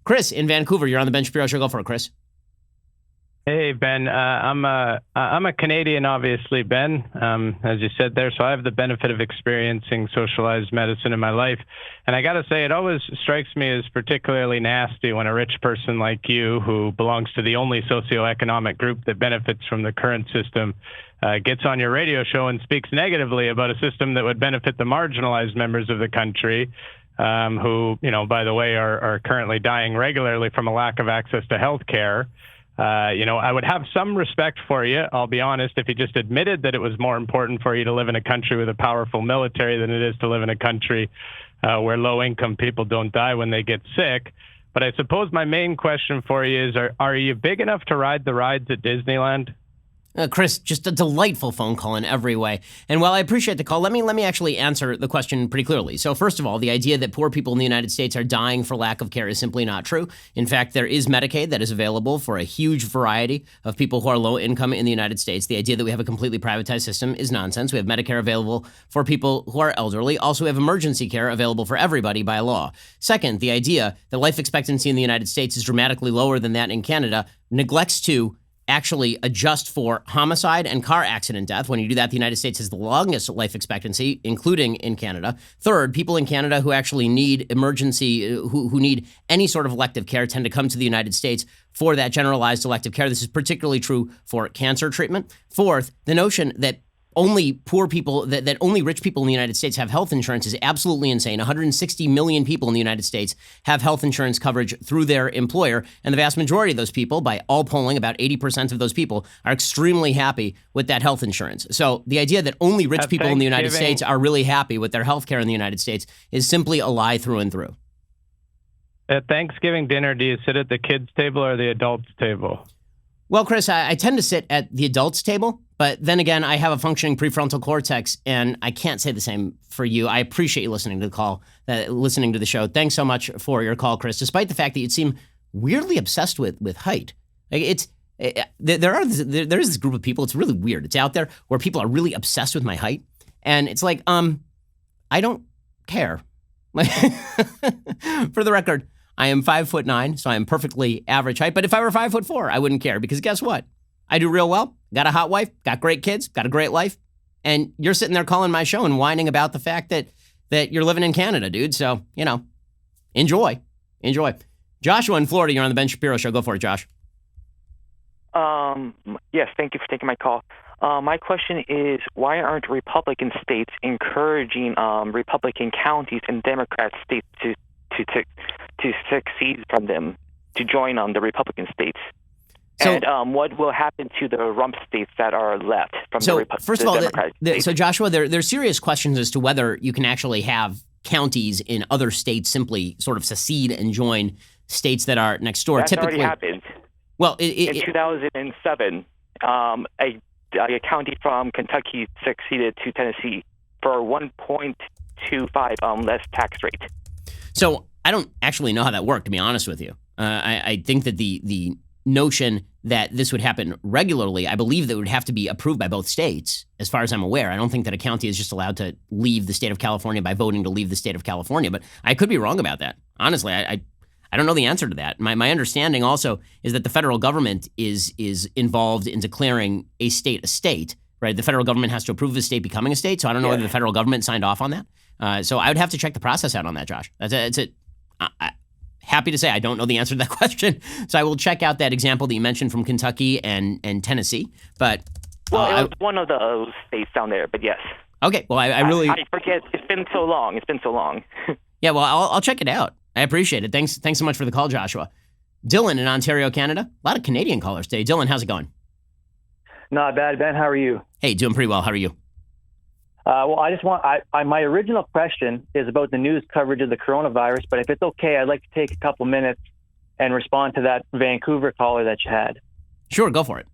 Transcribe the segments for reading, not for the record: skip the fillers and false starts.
Chris in Vancouver, you're on the Ben Shapiro Show. Go for it, Chris. Hey, Ben. I'm a Canadian, obviously, Ben, as you said there. So I have the benefit of experiencing socialized medicine in my life. And I got to say, it always strikes me as particularly nasty when a rich person like you, who belongs to the only socioeconomic group that benefits from the current system, gets on your radio show and speaks negatively about a system that would benefit the marginalized members of the country, who, by the way, are currently dying regularly from a lack of access to health care. I would have some respect for you, I'll be honest, if you just admitted that it was more important for you to live in a country with a powerful military than it is to live in a country where low-income people don't die when they get sick. But I suppose my main question for you is, are you big enough to ride the rides at Disneyland? Chris, just a delightful phone call in every way. And while I appreciate the call, let me actually answer the question pretty clearly. So first of all, the idea that poor people in the United States are dying for lack of care is simply not true. In fact, there is Medicaid that is available for a huge variety of people who are low income in the United States. The idea that we have a completely privatized system is nonsense. We have Medicare available for people who are elderly. Also, we have emergency care available for everybody by law. Second, the idea that life expectancy in the United States is dramatically lower than that in Canada neglects to actually adjust for homicide and car accident death. When you do that, the United States has the longest life expectancy, including in Canada. Third, people in Canada who actually need emergency, who need any sort of elective care tend to come to the United States for that generalized elective care. This is particularly true for cancer treatment. Fourth, the notion that only poor people, that only rich people in the United States have health insurance is absolutely insane. 160 million people in the United States have health insurance coverage through their employer. And the vast majority of those people, by all polling, about 80% of those people are extremely happy with that health insurance. So the idea that only rich people in the United States are really happy with their health care in the United States is simply a lie through and through. At Thanksgiving dinner, do you sit at the kids' table or the adults' table? Well, Chris, I tend to sit at the adults' table, but then again, I have a functioning prefrontal cortex, and I can't say the same for you. I appreciate you listening to the call, listening to the show. Thanks so much for your call, Chris, despite the fact that you seem weirdly obsessed with height. There is this group of people, it's really weird. It's out there where people are really obsessed with my height, and it's like, I don't care. For the record, I am 5'9", so I am perfectly average height. But if I were 5'4", I wouldn't care, because guess what? I do real well. Got a hot wife, got great kids, got a great life. And you're sitting there calling my show and whining about the fact that you're living in Canada, dude. So, enjoy. Joshua in Florida, you're on the Ben Shapiro Show. Go for it, Josh. Yes, thank you for taking my call. My question is, why aren't Republican states encouraging Republican counties and Democrat states to succeed from them, to join the Republican states? So, and what will happen to the rump states that are left from first of all, so Joshua, there's serious questions as to whether you can actually have counties in other states simply sort of secede and join states that are next door. That's already happened. Well, in 2007, a county from Kentucky succeeded to Tennessee for 1.25 less tax rate. So I don't actually know how that worked, to be honest with you. I think that the notion that this would happen regularly, I believe that it would have to be approved by both states, as far as I'm aware. I don't think that a county is just allowed to leave the state of California by voting to leave the state of California, but I could be wrong about that. Honestly, I don't know the answer to that. My understanding also is that the federal government is involved in declaring a state, right? The federal government has to approve the state becoming a state, so I don't know whether the federal government signed off on that. So I would have to check the process out on that, Josh. That's it. Happy to say I don't know the answer to that question, so I will check out that example that you mentioned from Kentucky and Tennessee. But it was one of those states down there. But yes. Okay. Well, I really forget. It's been so long. Yeah. Well, I'll check it out. I appreciate it. Thanks so much for the call, Joshua. Dylan in Ontario, Canada. A lot of Canadian callers today. Dylan, how's it going? Not bad, Ben. How are you? Hey, doing pretty well. How are you? Well, I just my original question is about the news coverage of the coronavirus, but if it's okay, I'd like to take a couple minutes and respond to that Vancouver caller that you had. Sure, go for it.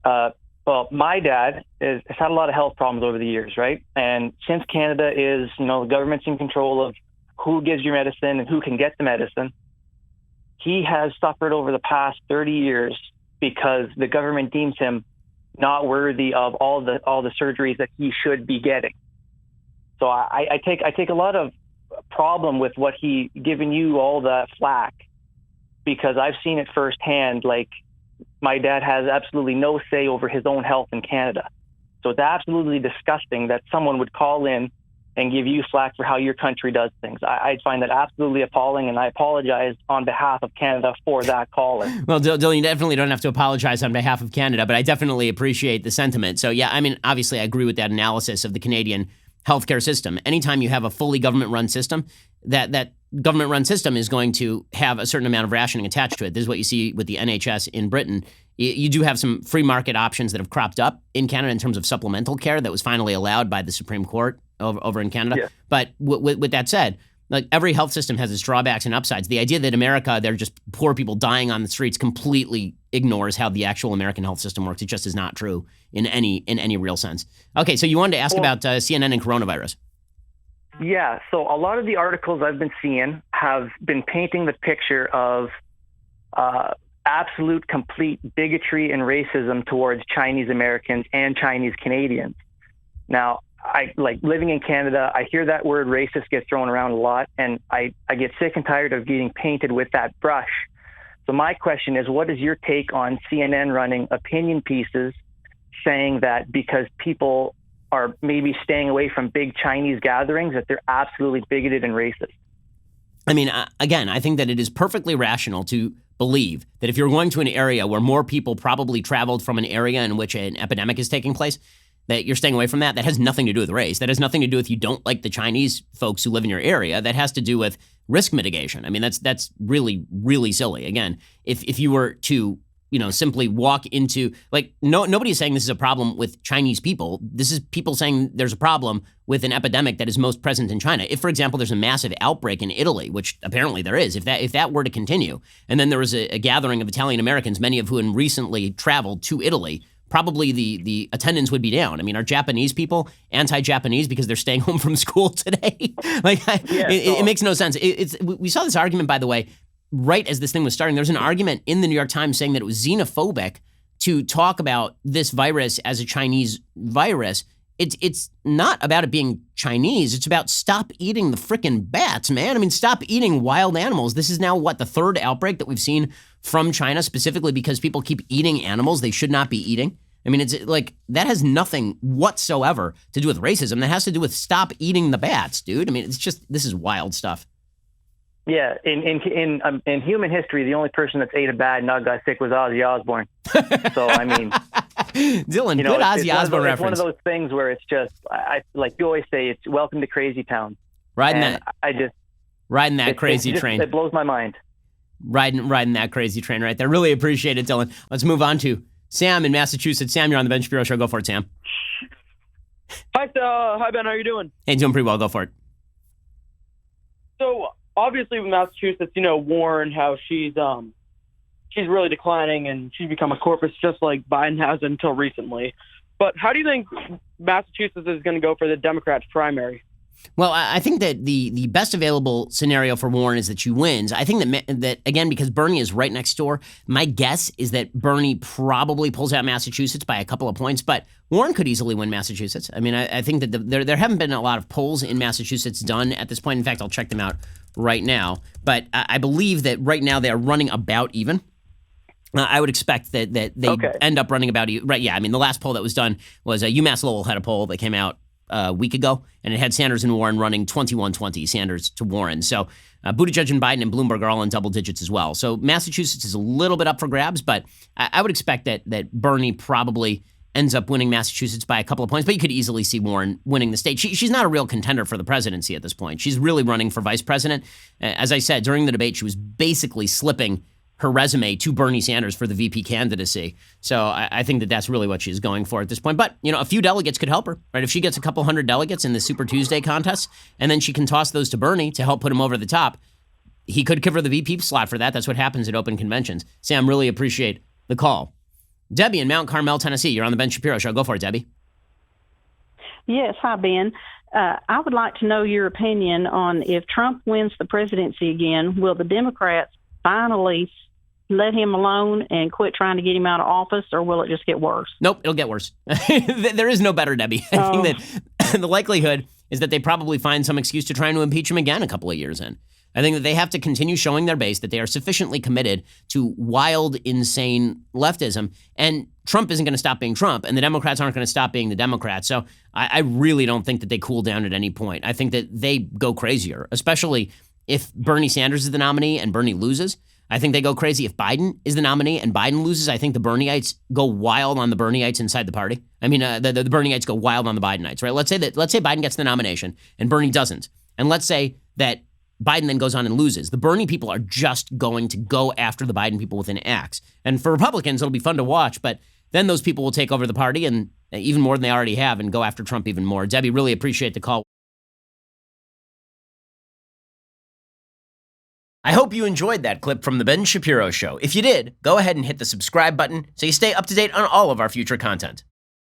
Well, my dad has had a lot of health problems over the years, right? And since Canada is, the government's in control of who gives you medicine and who can get the medicine, he has suffered over the past 30 years because the government deems him not worthy of all the surgeries that he should be getting. So I take a lot of problem with what he giving you all the flack because I've seen it firsthand. Like, my dad has absolutely no say over his own health in Canada. So it's absolutely disgusting that someone would call in and give you slack for how your country does things. I find that absolutely appalling, and I apologize on behalf of Canada for that caller. Well, Dylan, you definitely don't have to apologize on behalf of Canada, but I definitely appreciate the sentiment. So, yeah, I mean, obviously, I agree with that analysis of the Canadian healthcare system. Anytime you have a fully government-run system, that government-run system is going to have a certain amount of rationing attached to it. This is what you see with the NHS in Britain. You do have some free market options that have cropped up in Canada in terms of supplemental care that was finally allowed by the Supreme Court over in Canada. Yeah. But with that said, like, every health system has its drawbacks and upsides. The idea that America, they're just poor people dying on the streets, completely ignores how the actual American health system works. It just is not true in any real sense. Okay, so you wanted to ask about CNN and coronavirus. Yeah, so a lot of the articles I've been seeing have been painting the picture of absolute, complete bigotry and racism towards Chinese Americans and Chinese Canadians. Now, I like living in Canada. I hear that word racist get thrown around a lot, and I get sick and tired of getting painted with that brush. So my question is, what is your take on CNN running opinion pieces saying that because people are maybe staying away from big Chinese gatherings, that they're absolutely bigoted and racist? I mean, again, I think that it is perfectly rational to believe that if you're going to an area where more people probably traveled from an area in which an epidemic is taking place, that you're staying away from that. That has nothing to do with race. That has nothing to do with you don't like the Chinese folks who live in your area. That has to do with risk mitigation. I mean, that's really, really silly. Again, if you were to, simply walk into, like, nobody's saying this is a problem with Chinese people. This is people saying there's a problem with an epidemic that is most present in China. If, for example, there's a massive outbreak in Italy, which apparently there is, if that were to continue, and then there was a gathering of Italian Americans, many of whom recently traveled to Italy, probably the attendance would be down. I mean, are Japanese people anti-Japanese because they're staying home from school today? It makes no sense. We saw this argument, by the way, right as this thing was starting. There's an argument in the New York Times saying that it was xenophobic to talk about this virus as a Chinese virus. It's not about it being Chinese. It's about stop eating the frickin' bats, man. I mean, stop eating wild animals. This is now, the third outbreak that we've seen from China, specifically because people keep eating animals they should not be eating. I mean, it's like, that has nothing whatsoever to do with racism. That has to do with stop eating the bats, dude. I mean, this is wild stuff. Yeah, in human history, the only person that's ate a bat and not got sick was Ozzy Osbourne. So, I mean, Dylan, good Ozzy Osbourne reference. It's one of those things where it's just, like you always say, it's welcome to Crazy Town. Riding that crazy train. It blows my mind. Riding that crazy train right there. Really appreciate it, Dylan. Let's move on to Sam in Massachusetts. Sam, you're on the Ben Shapiro Show. Go for it, Sam. Hi, Ben. How you doing? Hey, doing pretty well. Go for it. So, obviously, with Massachusetts, Warren, how she's really declining and she's become a corpus just like Biden has until recently. But how do you think Massachusetts is going to go for the Democrats' primary? Well, I think that the best available scenario for Warren is that she wins. I think that again, because Bernie is right next door, my guess is that Bernie probably pulls out Massachusetts by a couple of points, but Warren could easily win Massachusetts. I mean, I think that there haven't been a lot of polls in Massachusetts done at this point. In fact, I'll check them out right now. But I believe that right now they are running about even. I would expect that they end up running about even. Right, yeah. I mean, the last poll that was done was UMass Lowell had a poll that came out a week ago, and it had Sanders and Warren running 21-20, Sanders to Warren. So Buttigieg and Biden and Bloomberg are all in double digits as well. So Massachusetts is a little bit up for grabs, but I would expect that Bernie probably ends up winning Massachusetts by a couple of points, but you could easily see Warren winning the state. She's not a real contender for the presidency at this point. She's really running for vice president. As I said, during the debate, she was basically slipping her resume to Bernie Sanders for the VP candidacy. So I think that that's really what she's going for at this point. But, a few delegates could help her, right? If she gets a couple hundred delegates in the Super Tuesday contest, and then she can toss those to Bernie to help put him over the top, he could give her the VP slot for that. That's what happens at open conventions. Sam, really appreciate the call. Debbie in Mount Carmel, Tennessee. You're on the Ben Shapiro Show. Go for it, Debbie. Yes. Hi, Ben. I would like to know your opinion on if Trump wins the presidency again, will the Democrats finally let him alone and quit trying to get him out of office, or will it just get worse? Nope, it'll get worse. There is no better, Debbie. I think that the likelihood is that they probably find some excuse to try to impeach him again a couple of years in. I think that they have to continue showing their base that they are sufficiently committed to wild, insane leftism. And Trump isn't going to stop being Trump, and the Democrats aren't going to stop being the Democrats. So I really don't think that they cool down at any point. I think that they go crazier, especially if Bernie Sanders is the nominee and Bernie loses. I think they go crazy if Biden is the nominee and Biden loses. I think the Bernieites go wild on the Bernieites inside the party. I mean, the Bernieites go wild on the Bidenites, right? Let's say Biden gets the nomination and Bernie doesn't. And let's say that Biden then goes on and loses. The Bernie people are just going to go after the Biden people with an axe. And for Republicans, it'll be fun to watch, but then those people will take over the party and even more than they already have and go after Trump even more. Debbie, really appreciate the call. I hope you enjoyed that clip from The Ben Shapiro Show. If you did, go ahead and hit the subscribe button so you stay up to date on all of our future content.